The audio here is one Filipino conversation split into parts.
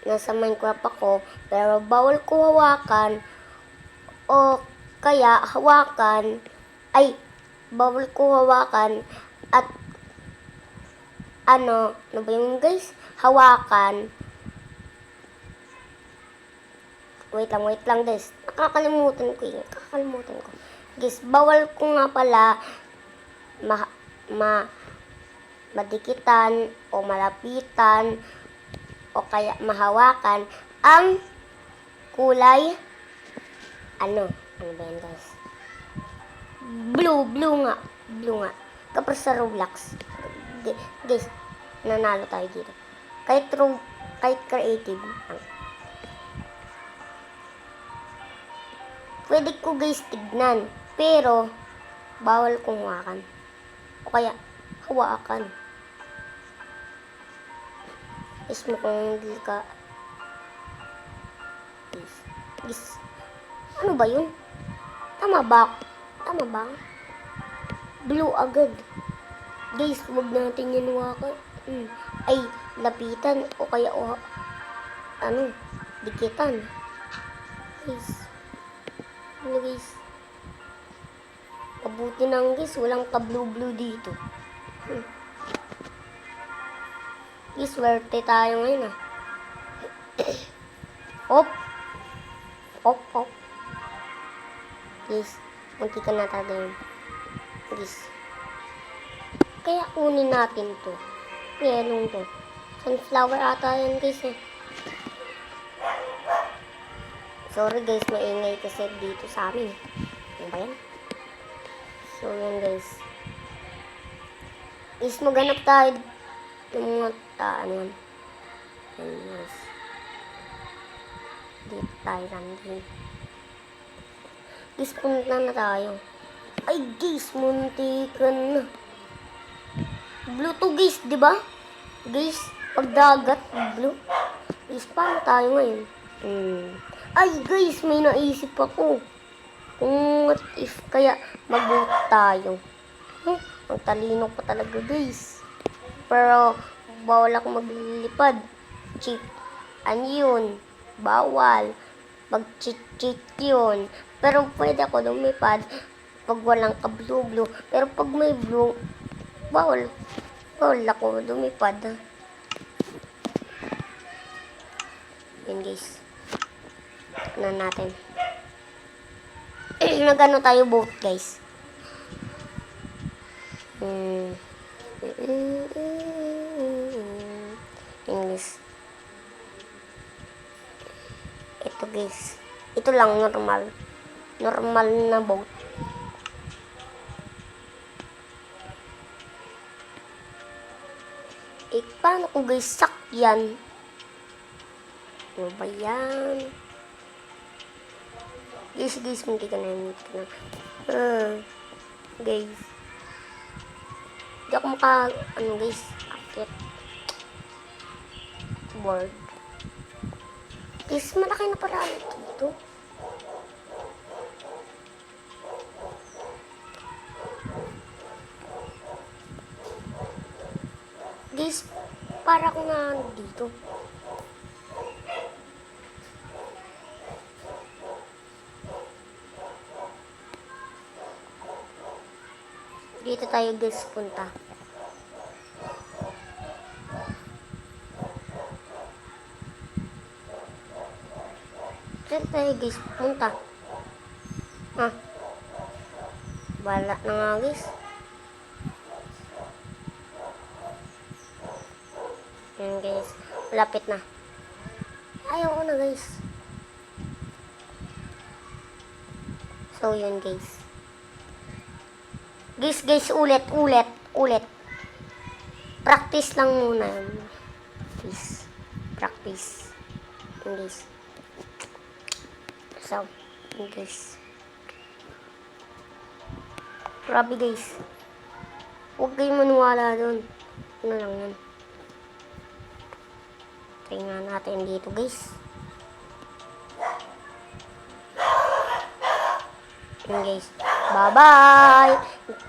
nasa Minecraft ako, pero bawal ko hawakan o kaya hawakan, bawal ko hawakan at ano ba yung guys? Hawakan. Wait lang guys. Nakakalimutan ko. Guys, bawal ko nga pala madikitan o malapitan o kaya mahawakan ang kulay ano ba yan guys? Blue nga. Kapag sa Roblox. Guys, nanalo tayo dito. Kahit creative. Pwede ko guys tignan, pero bawal kong hawakan. O kaya hawakan. Is mo kung hindi ka guys. Ano ba yun? Tama ba? Blue agad. Guys, huwag natin yan hawakan. Lapitan o kaya dikitan. Guys. Guys. Mabuti nang guys, walang ka-blue dito. Guys, swerte tayo ngayon Op. Guys, munti ka na talaga yun. Guys. Kaya kunin natin to. Yellow to. Sunflower ata yan guys Sorry guys, maingay kasi dito sa amin. Ano ba yan? So yan guys. Guys, maghanap tayo ng mga ano. Guys. Dito tayo landing. Guys, punta na tayo. Guys, muntikan na. Blue to guys, di ba? Guys, pagdagat, blue. Guys, paano tayo ngayon? Guys, may naisip ako. Kung what if kaya mag-boat tayo. Ang talino pa talaga guys. Pero, bawal ako maglilipad. Cheat. Yun? Bawal. Mag-cheat yun. Pero pwede ako lumipad pag walang ka-blue. Pero pag may blue, bawal ako lumipad. Yun guys. Ano natin. Nagano tayo boat guys. English. Ito guys. Ito lang normal na boat. Paano ko guys sakyan? Ano ba yan? Guys, hindi ka na. Guys. Hindi ako guys, akit. Board. Guys, malaki na pala dito. Guys, para ko na dito. Dito tayo guys punta. Dito tayo guys punta. Bala na nga guys. Yan guys. Malapit na. Ayaw ko na guys. So yun guys. Guys, ulit. Practice lang muna. Please. Practice. Guys. So, guys. Grabe guys. Huwag kayong maniwala doon. Ano lang yun. Tingnan natin dito guys. Yun guys. Bye-bye!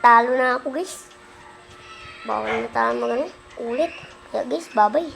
Talo na ako guys. Bawal na tayo ulit. Kaya guys, bye-bye.